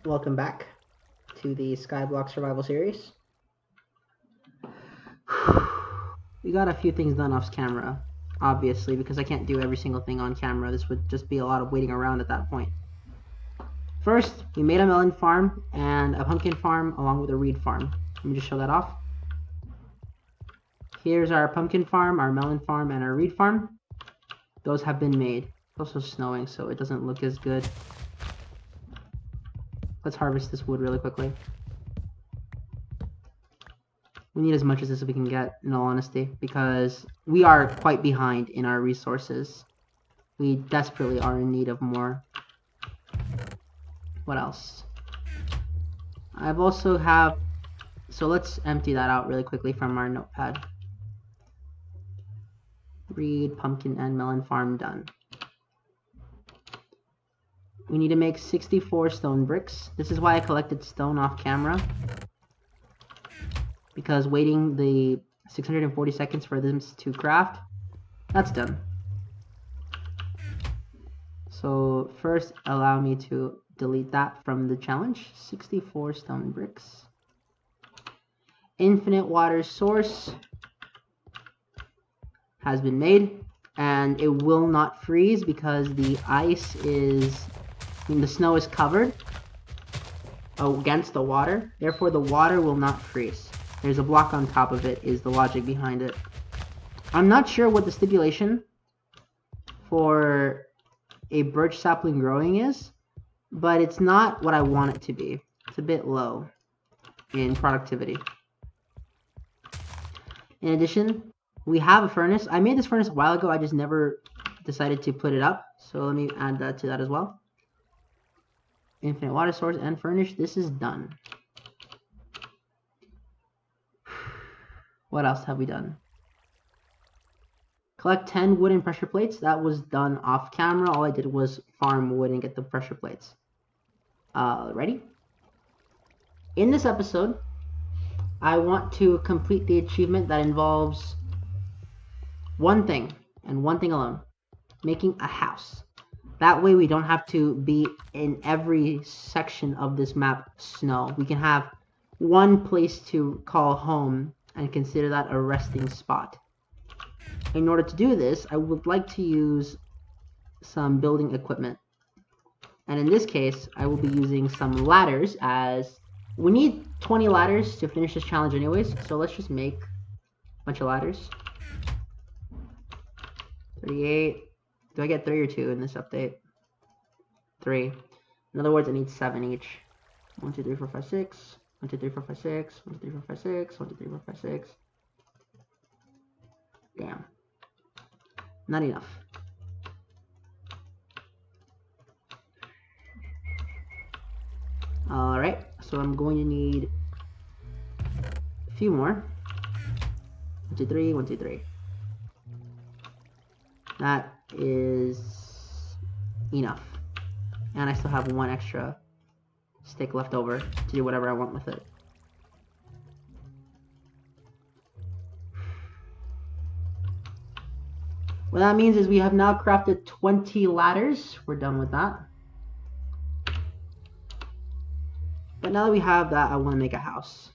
Welcome back to the SkyBlock Survival Series. We got a few things done off camera, obviously, because I can't do every single thing on camera. This would just be a lot of waiting around at that point. First, we made a melon farm and a pumpkin farm along with a reed farm. Let me just show that off. Here's our pumpkin farm, our melon farm, and our reed farm. Those have been made. It's also snowing, so it doesn't look as good. Let's harvest this wood really quickly. We need as much as we can get, in all honesty, because we are quite behind in our resources. We desperately are in need of more. What else? I've also have... So let's empty that out really quickly from our notepad. Reed, pumpkin, and melon farm done. We need to make 64 stone bricks. This is why I collected stone off camera, because waiting the 640 seconds for this to craft, that's done. So first, allow me to delete that from the challenge. 64 stone bricks. Infinite water source has been made, and it will not freeze because the ice is... the snow is covered against the water, therefore the water will not freeze. There's a block on top of it, is the logic behind it. I'm not sure what the stipulation for a birch sapling growing is, but it's not what I want it to be. It's a bit low in productivity. In addition, we have a furnace. I made this furnace a while ago, I just never decided to put it up, so let me add that to that as well. Infinite water source and furnish. This is done. What else have we done? Collect 10 wooden pressure plates. That was done off camera. All I did was farm wood and get the pressure plates. Ready? In this episode, I want to complete the achievement that involves one thing and one thing alone: making a house. That way we don't have to be in every section of this map snow. We can have one place to call home and consider that a resting spot. In order to do this, I would like to use some building equipment. And in this case, I will be using some ladders, as we need 20 ladders to finish this challenge anyways. So let's just make a bunch of ladders. 38. Do I get 3 or 2 in this update? 3. In other words, I need 7 each. 1, 2, 3, 4, 5, 6. 1, 2, 3, 4, 5, 6. 1, 2, 3, 4, 5, 6. 1, 2, 3, 4, 5, 6. Damn. Not enough. Alright, so I'm going to need a few more. 1, 2, 3, 1, 2, 3. That is enough. And I still have 1 extra stick left over to do whatever I want with it. What that means is we have now crafted 20 ladders. We're done with that. But now that we have that, I want to make a house.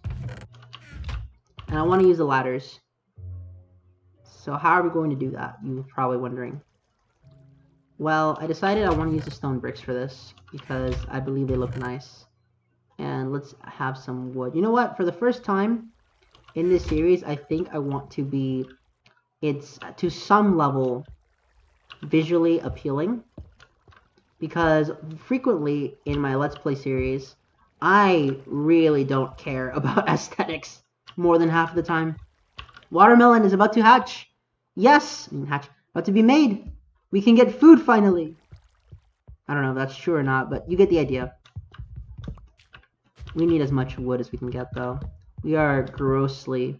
And I want to use the ladders. So how are we going to do that? You're probably wondering. Well, I decided I want to use the stone bricks for this because I believe they look nice. And let's have some wood. You know what? For the first time in this series, I think I want to be... it's to some level visually appealing. Because frequently in my Let's Play series, I really don't care about aesthetics more than half of the time. Watermelon is about to hatch. Yes, about to be made. We can get food finally. I don't know if that's true or not, but you get the idea. We need as much wood as we can get, though. We are grossly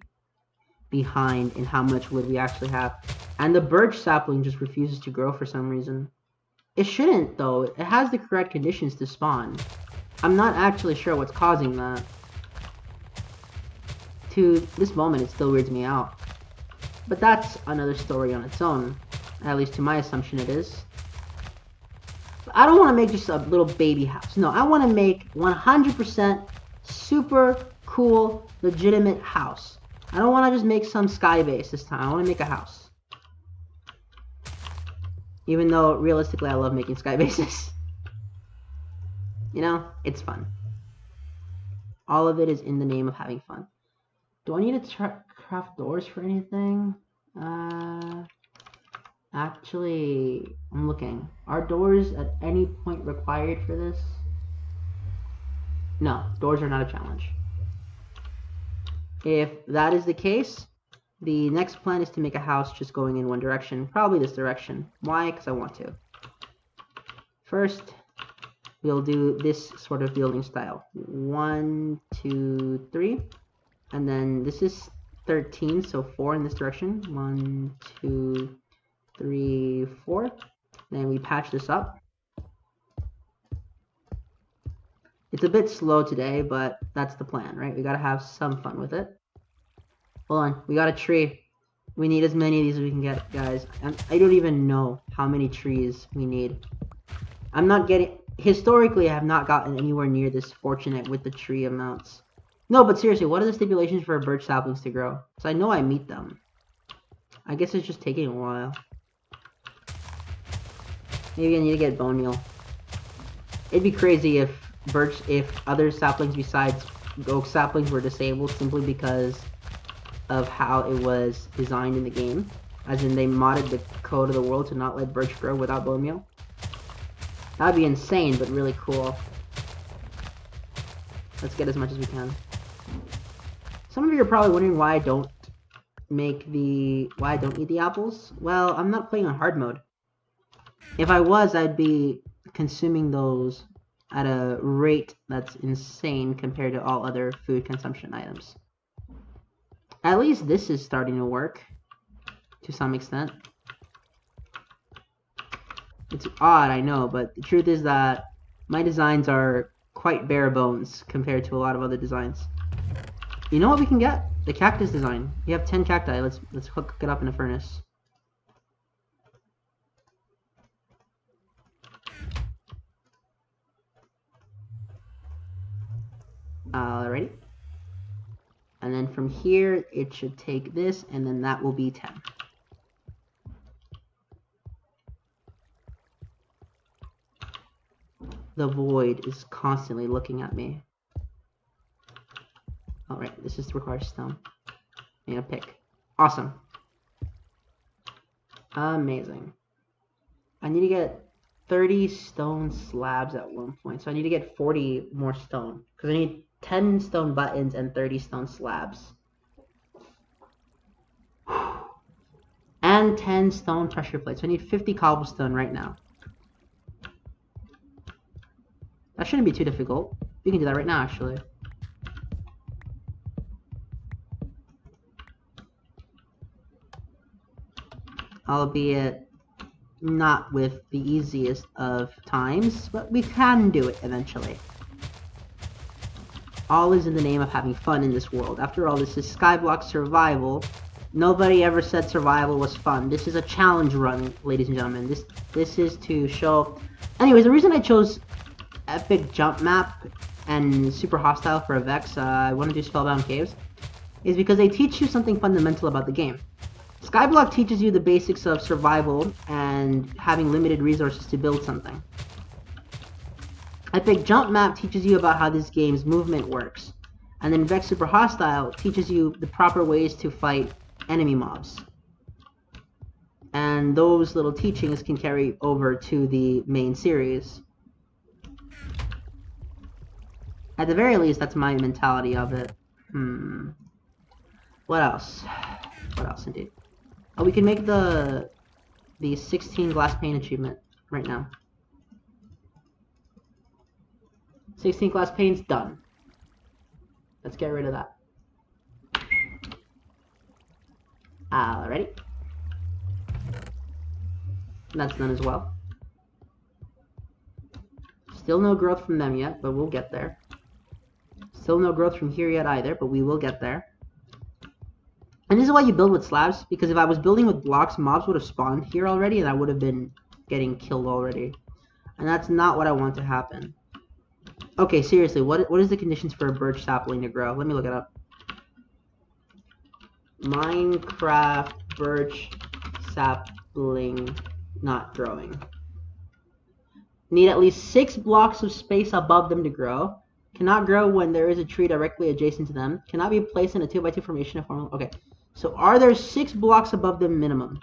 behind in how much wood we actually have. And the birch sapling just refuses to grow for some reason. It shouldn't, though. It has the correct conditions to spawn. I'm not actually sure what's causing that. To this moment, it still weirds me out. But that's another story on its own. At least to my assumption it is. I don't want to make just a little baby house. No, I want to make 100% super cool, legitimate house. I don't want to just make some sky base this time. I want to make a house. Even though, realistically, I love making sky bases. You know, it's fun. All of it is in the name of having fun. Do I need to craft doors for anything? Actually, I'm looking. Are doors at any point required for this? No, doors are not a challenge. If that is the case, the next plan is to make a house just going in one direction. Probably this direction. Why? Because I want to. First, we'll do this sort of building style. 1, 2, 3. And then this is 13, so 4 in this direction. 1, 2, 3, 4. Then we patch this up. It's a bit slow today, but that's the plan, right? We gotta have some fun with it. Hold on, we got a tree. We need as many of these as we can get, guys. I don't even know how many trees we need. I'm not getting... Historically, I have not gotten anywhere near this fortunate with the tree amounts. No, but seriously, what are the stipulations for birch saplings to grow? Because I know I meet them. I guess it's just taking a while. Maybe I need to get bone meal. It'd be crazy if other saplings besides oak saplings were disabled simply because of how it was designed in the game. As in, they modded the code of the world to not let birch grow without bone meal. That'd be insane, but really cool. Let's get as much as we can. Some of you are probably wondering why I don't eat the apples. Well, I'm not playing on hard mode. If I was, I'd be consuming those at a rate that's insane compared to all other food consumption items. At least this is starting to work to some extent. It's odd, I know, but the truth is that my designs are quite bare bones compared to a lot of other designs. You know what we can get? The cactus design. We have 10 cacti. Let's cook it up in a furnace. Alrighty. And then from here, it should take this, and then that will be 10. The void is constantly looking at me. Alright, this just requires stone. And a pick. Awesome. Amazing. I need to get 30 stone slabs at one point. So I need to get 40 more stone. Because I need 10 stone buttons and 30 stone slabs. And 10 stone pressure plates. So I need 50 cobblestone right now. That shouldn't be too difficult. We can do that right now, actually. Albeit not with the easiest of times, but we can do it eventually. All is in the name of having fun in this world. After all, this is SkyBlock survival. Nobody ever said survival was fun. This is a challenge run, ladies and gentlemen. This is to show... Anyways, the reason I chose Epic Jump Map and Super Hostile for a Vex, I want to do Spellbound Caves, is because they teach you something fundamental about the game. SkyBlock teaches you the basics of survival and having limited resources to build something. Epic Jump Map teaches you about how this game's movement works. And then Vex Super Hostile teaches you the proper ways to fight enemy mobs. And those little teachings can carry over to the main series. At the very least, that's my mentality of it. What else? What else, indeed? Oh, we can make the 16 glass pane achievement right now. 16 glass panes, done. Let's get rid of that. Alrighty. That's done as well. Still no growth from them yet, but we'll get there. Still no growth from here yet either, but we will get there. And this is why you build with slabs, because if I was building with blocks, mobs would have spawned here already, and I would have been getting killed already. And that's not what I want to happen. Okay, seriously, what is the conditions for a birch sapling to grow? Let me look it up. Minecraft birch sapling not growing. Need at least 6 blocks of space above them to grow. Cannot grow when there is a tree directly adjacent to them. Cannot be placed in a 2x2 formation. Okay, so are there 6 blocks above the minimum?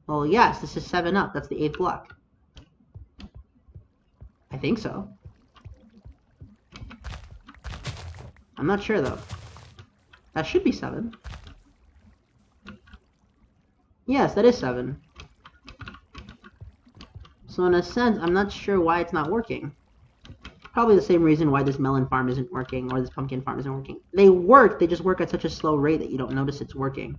Well, yes, this is 7 up. That's the 8th block. I think so. I'm not sure though. That should be 7. Yes, that is 7. So in a sense, I'm not sure why it's not working. Probably the same reason why this melon farm isn't working or this pumpkin farm isn't working. They work, they just work at such a slow rate that you don't notice it's working.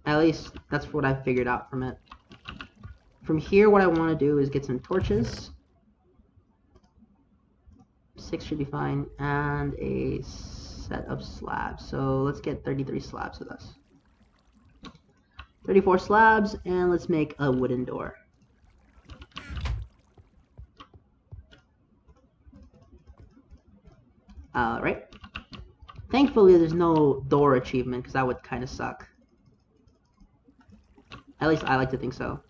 At least that's what I figured out from it. From here, what I want to do is get some torches. 6 should be fine, and a set of slabs. So let's get 33 slabs with us. 34 slabs, and let's make a wooden door. Alright. Thankfully, there's no door achievement, because that would kind of suck. At least I like to think so.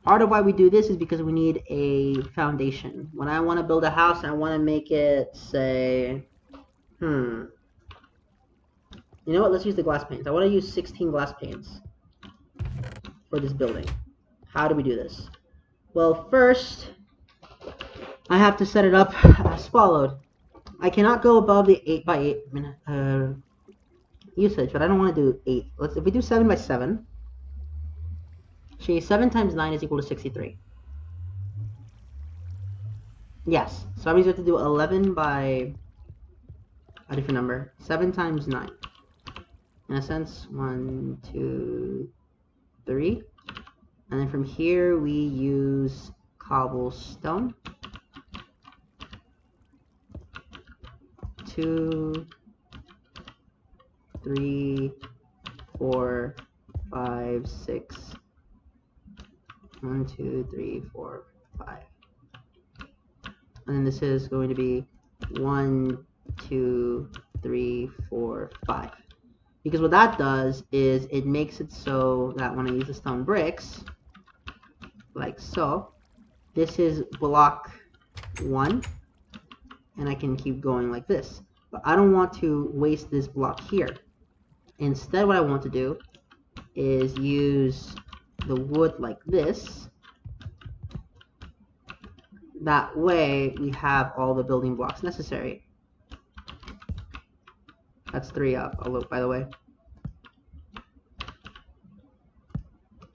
Part of why we do this is because we need a foundation. When I want to build a house, I want to make it, say... You know what? Let's use the glass panes. I want to use 16 glass panes for this building. How do we do this? Well, first, I have to set it up as followed. I cannot go above the 8x8 usage, but I don't want to do 8. If we do 7x7, 7 times 9 is equal to 63. Yes, so that means we have to do 11 by a different number. 7 times 9. In a sense, 1, 2, 3. And then from here we use cobblestone. 2, 3, 4, 5, 6. 1, 2, 3, 4, 5. And then this is going to be 1, 2, 3, 4, 5. Because what that does is it makes it so that when I use the stone bricks, like so, this is block 1, and I can keep going like this. But I don't want to waste this block here. Instead, what I want to do is use the wood like this. That way, we have all the building blocks necessary. That's 3 up, by the way.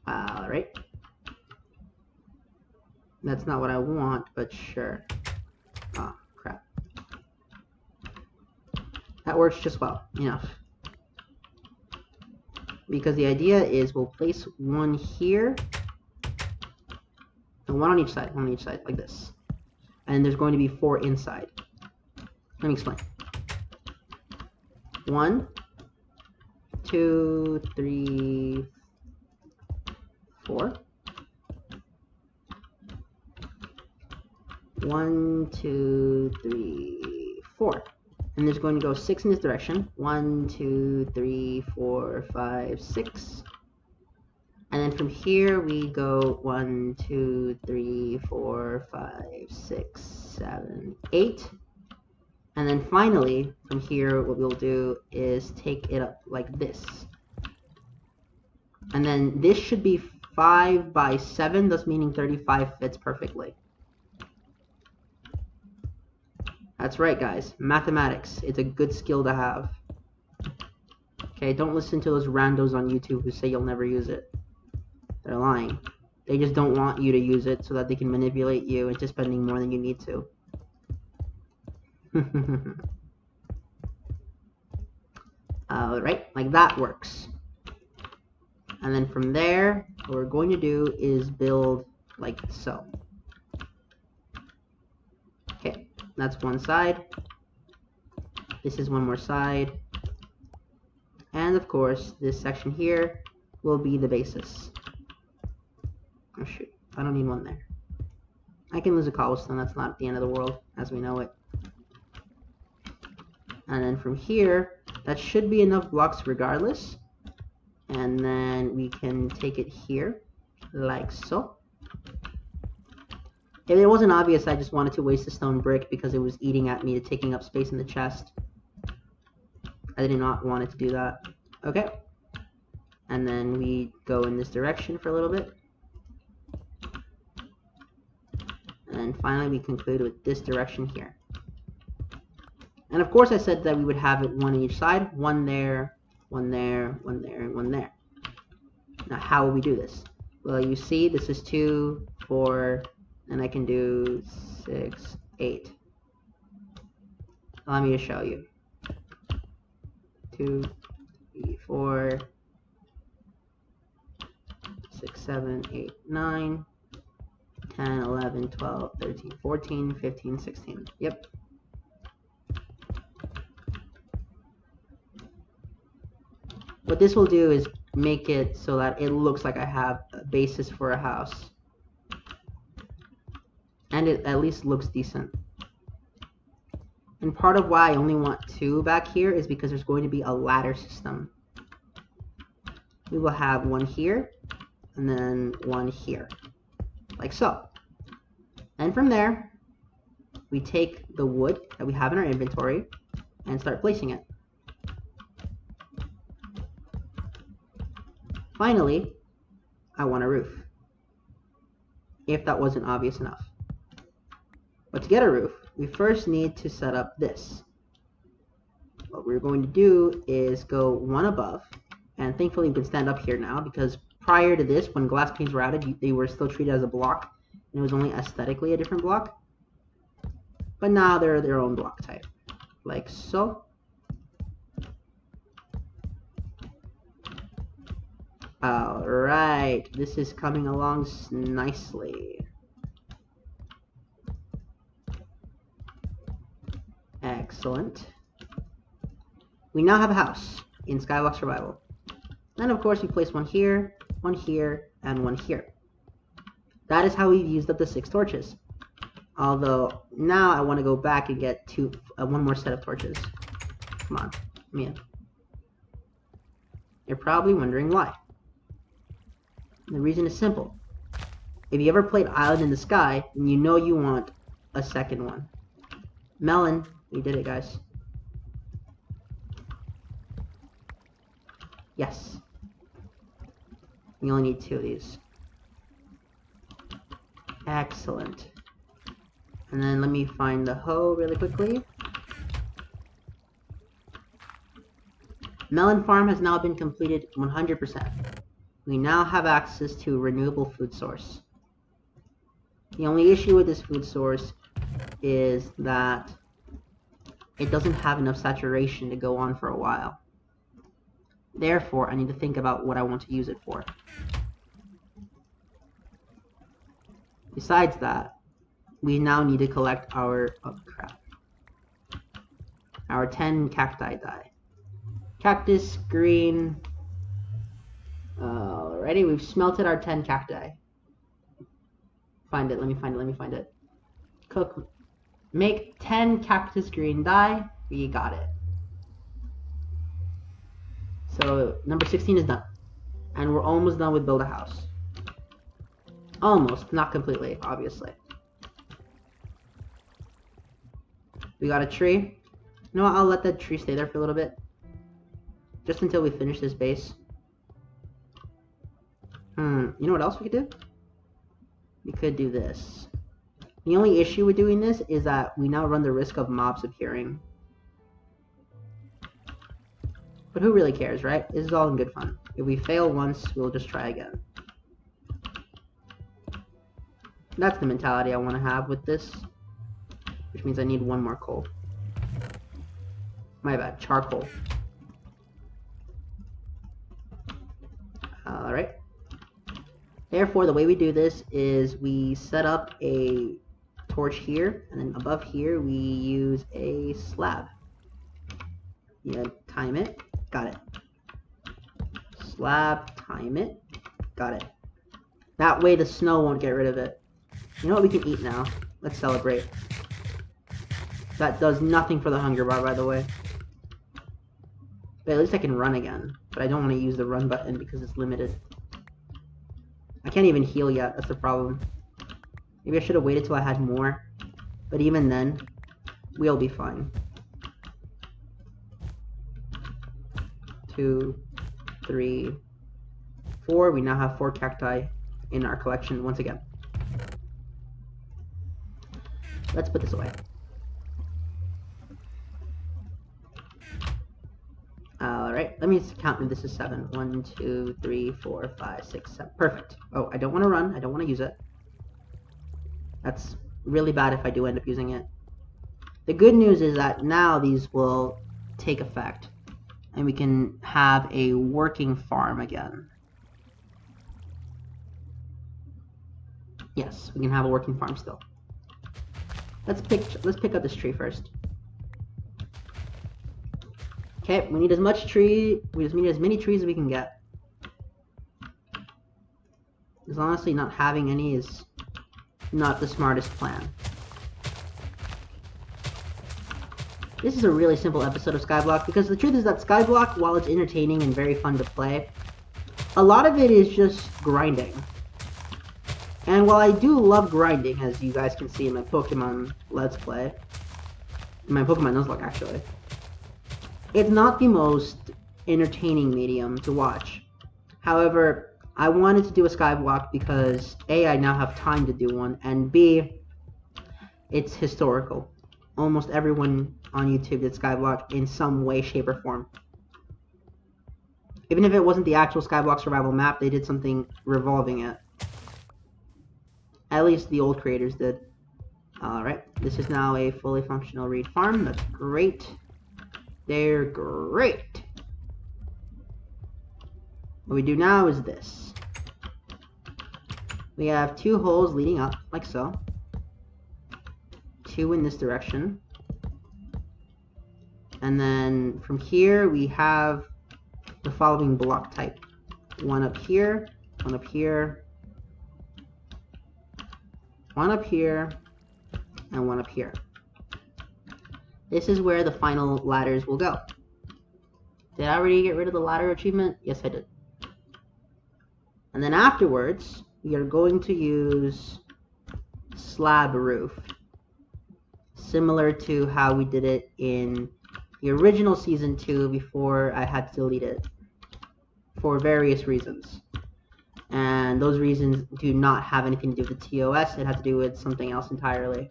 Alright. That's not what I want, but sure. Oh, crap. That works just well. Enough. Because the idea is we'll place 1 here. And 1 on each side. 1 on each side, like this. And there's going to be 4 inside. Let me explain. 1, 2, 3, 4. 1, 2, 3, 4. And there's going to go 6 in this direction. 1, 2, 3, 4, 5, 6. And then from here we go 1, 2, 3, 4, 5, 6, 7, 8. And then finally, from here, what we'll do is take it up like this. And then this should be 5 by 7, thus meaning 35 fits perfectly. That's right, guys. Mathematics. It's a good skill to have. Okay, don't listen to those randos on YouTube who say you'll never use it. They're lying. They just don't want you to use it so that they can manipulate you into spending more than you need to. Alright, like that works. And then from there, what we're going to do is build like so. Okay, that's one side. This is one more side. And of course, this section here will be the basis. Oh shoot, I don't need one there. I can lose a cobblestone, that's not the end of the world as we know it. And then from here, that should be enough blocks regardless. And then we can take it here, like so. If it wasn't obvious, I just wanted to waste a stone brick because it was eating at me, taking up space in the chest. I did not want it to do that. Okay. And then we go in this direction for a little bit. And finally we conclude with this direction here. And of course I said that we would have it one on each side. One there, one there, one there, and one there. Now how will we do this? Well, you see this is 2, 4, and I can do 6, 8. Allow me to show you. 2, 3, 4, 6, 7, 8, 9, 10, 11, 12, 13, 14, 15, 16. Yep. What this will do is make it so that it looks like I have a basis for a house. And it at least looks decent. And part of why I only want 2 back here is because there's going to be a ladder system. We will have one here, and then one here. Like so. And from there, we take the wood that we have in our inventory and start placing it. Finally, I want a roof. If that wasn't obvious enough. But to get a roof, we first need to set up this. What we're going to do is go one above, and thankfully we can stand up here now because prior to this, when glass panes were added, they were still treated as a block, and it was only aesthetically a different block. But now they're their own block type, like so. Alright, this is coming along nicely. Excellent. We now have a house in SkyBlock Survival. Then of course we place one here, and one here. That is how we've used up the 6 torches. Although now I want to go back and get one more set of torches. Come on, come in. You're probably wondering why. The reason is simple. If you ever played Island in the Sky, then you know you want a second one. Melon, we did it, guys. Yes. We only need 2 of these. Excellent. And then let me find the hoe really quickly. Melon Farm has now been completed 100%. We now have access to a renewable food source. The only issue with this food source is that it doesn't have enough saturation to go on for a while. Therefore, I need to think about what I want to use it for. Besides that, we now need to collect our, our 10 cacti dye. Cactus, green. Alrighty, we've smelted our 10 cacti. Find it, let me find it. Cook. Make 10 cactus green dye. We got it. So, number 16 is done. And we're almost done with build a house. Almost, not completely, obviously. We got a tree. You know what, I'll let that tree stay there for a little bit. Just until we finish this base. You know what else we could do? We could do this. The only issue with doing this is that we now run the risk of mobs appearing. But who really cares, right? This is all in good fun. If we fail once, we'll just try again. That's the mentality I want to have with this. Which means I need one more coal. My bad, charcoal. Alright. Therefore, the way we do this is we set up a torch here, and then above here we use a slab. Yeah, time it. Got it. Slab, time it. Got it. That way the snow won't get rid of it. You know what we can eat now? Let's celebrate. That does nothing for the hunger bar, by the way. But at least I can run again. But I don't want to use the run button because it's limited. I can't even heal yet, that's the problem. Maybe I should have waited till I had more. But even then, we'll be fine. 2, 3, 4. We now have 4 cacti in our collection once again. Let's put this away. Alright, let me count if this is 7. 1, 2, 3, 4, 5, 6, 7. Perfect. Oh, I don't want to run. I don't want to use it. That's really bad if I do end up using it. The good news is that now these will take effect. And we can have a working farm again. Yes, we can have a working farm still. Let's pick up this tree first. Okay, we need as much tree. We just need as many trees as we can get. Because honestly, not having any is not the smartest plan. This is a really simple episode of SkyBlock because the truth is that SkyBlock, while it's entertaining and very fun to play, a lot of it is just grinding. And while I do love grinding, as you guys can see in my Pokemon Let's Play, in my Pokemon Nuzlocke actually, it's not the most entertaining medium to watch. However, I wanted to do a skyblock because A, I now have time to do one, and B, it's historical. Almost everyone on YouTube did skyblock in some way, shape, or form. Even if it wasn't the actual skyblock survival map, they did something revolving it. At least the old creators did. Alright, this is now a fully functional reed farm. That's great. They're great. What we do now is this. We have 2 holes leading up, like so. 2 in this direction. And then from here we have the following block type. 1 up here, 1 up here, 1 up here, and 1 up here. This is where the final ladders will go. Did I already get rid of the ladder achievement? Yes, I did. And then afterwards, we are going to use slab roof. Similar to how we did it in the original Season 2 before I had to delete it. For various reasons. And those reasons do not have anything to do with the TOS. It had to do with something else entirely.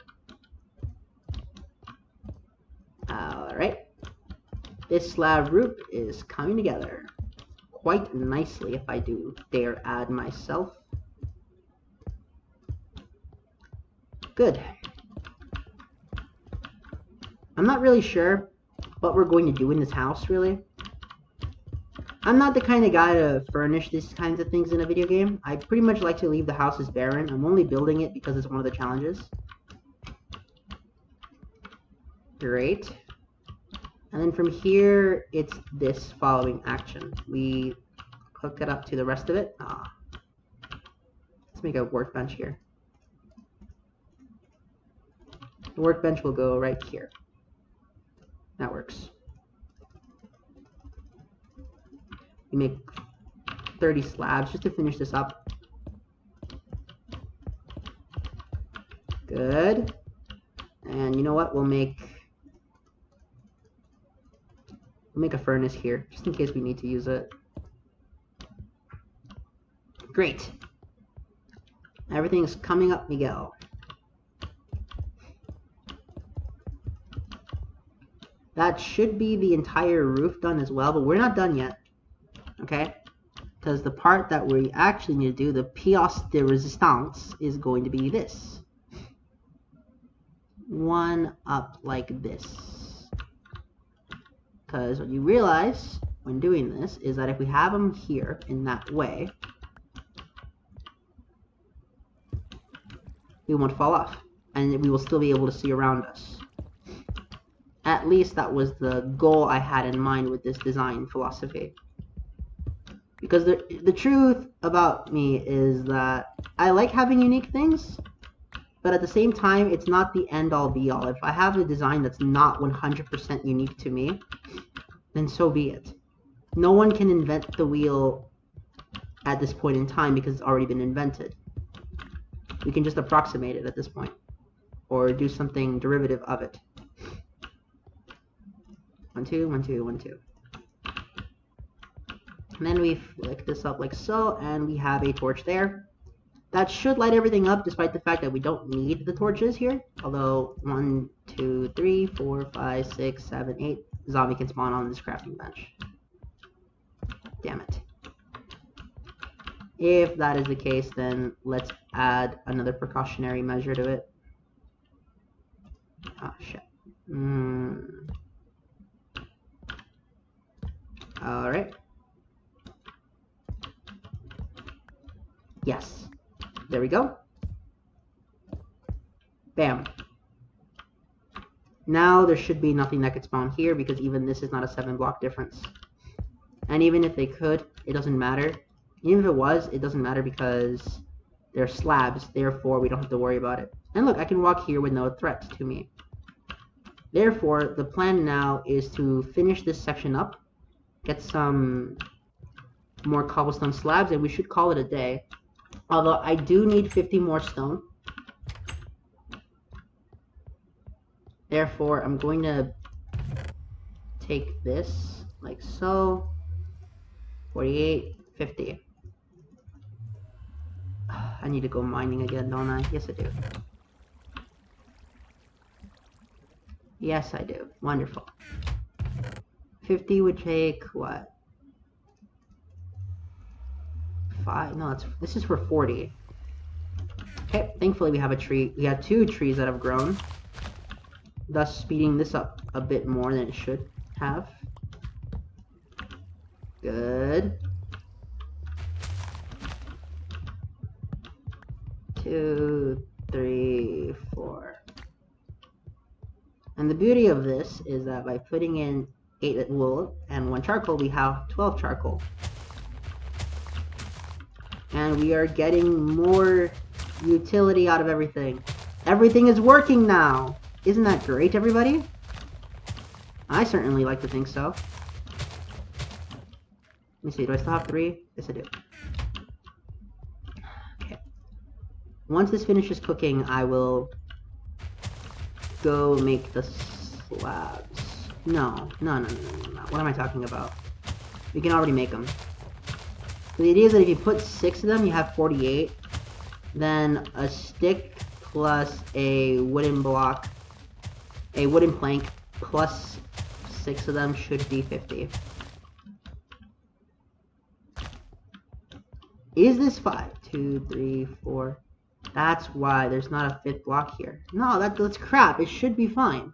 Alright. This slab roof is coming together quite nicely, if I do dare add myself. Good. I'm not really sure what we're going to do in this house, really. I'm not the kind of guy to furnish these kinds of things in a video game. I pretty much like to leave the house as barren. I'm only building it because it's one of the challenges. Great. And then from here, it's this following action. We hook it up to the rest of it. Let's make a workbench here. The workbench will go right here. That works. We make 30 slabs just to finish this up. Good. And you know what? We'll make a furnace here, just in case we need to use it. Great. Everything's coming up, Miguel. That should be the entire roof done as well, but we're not done yet. Okay? Because the part that we actually need to do, the Piazza Resistance, is going to be this. One up like this. Because what you realize when doing this is that if we have them here in that way, we won't fall off. And we will still be able to see around us. At least that was the goal I had in mind with this design philosophy. Because the truth about me is that I like having unique things, but at the same time, it's not the end-all be-all. If I have a design that's not 100% unique to me, then so be it. No one can invent the wheel at this point in time because it's already been invented. We can just approximate it at this point, or do something derivative of it. 1, 2, 1, 2, 1, 2. And then we flick this up like so, and we have a torch there. That should light everything up, despite the fact that we don't need the torches here. Although 1, 2, 3, 4, 5, 6, 7, 8 zombie can spawn on this crafting bench. Damn it. If that is the case, then let's add another precautionary measure to it. Ah, shit. Alright. Yes. There we go. Bam. Now there should be nothing that could spawn here because even this is not a 7-block difference. And even if they could, it doesn't matter. Even if it was, it doesn't matter because they're slabs, therefore we don't have to worry about it. And look, I can walk here with no threat to me. Therefore, the plan now is to finish this section up, get some more cobblestone slabs, and we should call it a day. Although I do need 50 more stone. Therefore, I'm going to take this like so. 48, 50. I need to go mining again, don't I? Yes, I do. Yes, I do. Wonderful. 50 would take what? 5? No, this is for 40. Okay, thankfully we have a tree. We have 2 trees that have grown, thus speeding this up a bit more than it should have. Good. 2, 3, 4. And the beauty of this is that by putting in 8 wool and 1 charcoal, we have 12 charcoal. And we are getting more utility out of everything. Everything is working now! Isn't that great, everybody? I certainly like to think so. Let me see, do I still have 3? Yes, I do. Okay. Once this finishes cooking, I will go make the slabs. No. What am I talking about? We can already make them. So the idea is that if you put 6 of them, you have 48. Then a stick plus a wooden block, a wooden plank plus 6 of them should be 50. Is this 5? 2, 3, 4. That's why there's not a 5th block here. No, that's crap. It should be fine.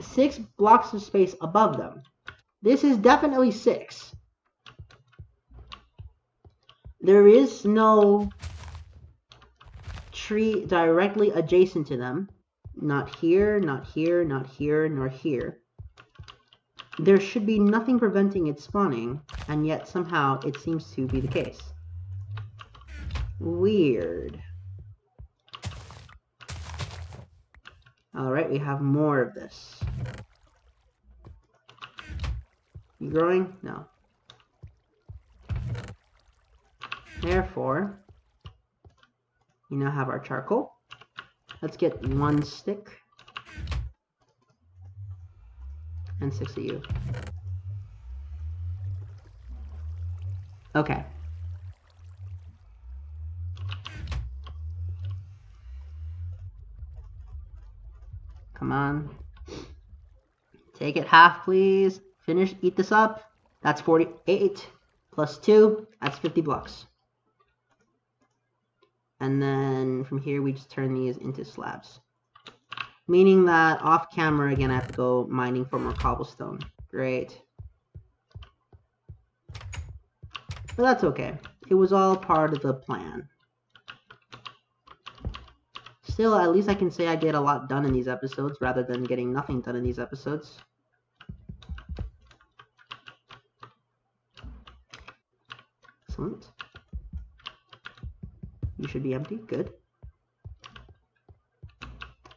6 blocks of space above them. This is definitely 6. There is no tree directly adjacent to them. Not here, not here, not here, nor here. There should be nothing preventing it spawning, and yet somehow it seems to be the case. Weird. Alright, we have more of this. You growing? No. Therefore, we now have our charcoal. Let's get 1 stick. And 6 of you. Okay. Come on. Take it half, please. Finish. Eat this up. That's 48 plus 2. That's 50 blocks. And then from here, we just turn these into slabs. Meaning that off camera, again, I have to go mining for more cobblestone. Great. But that's okay. It was all part of the plan. Still, at least I can say I get a lot done in these episodes rather than getting nothing done in these episodes. Excellent. You should be empty. Good.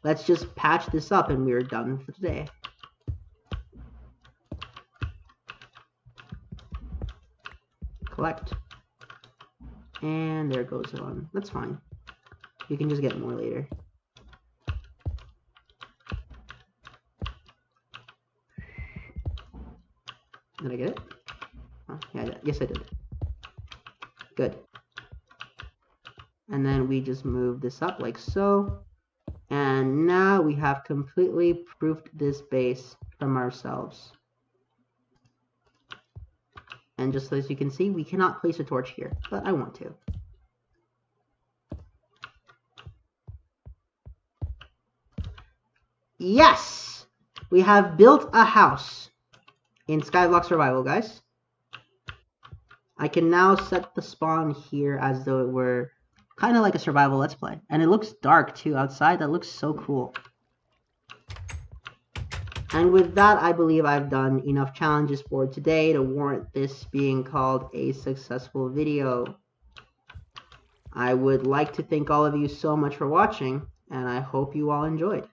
Let's just patch this up and we're done for today. Collect. And there goes one. That's fine. You can just get more later. Did I get it? Oh, yeah, yes I did. Good. And then we just move this up like so. And now we have completely proofed this base from ourselves. And just as you can see, we cannot place a torch here, but I want to. Yes! We have built a house in SkyBlock Survival, guys. I can now set the spawn here as though it were kind of like a survival let's play. And it looks dark too outside. That looks so cool. And with that, I believe I've done enough challenges for today to warrant this being called a successful video. I would like to thank all of you so much for watching, and I hope you all enjoyed.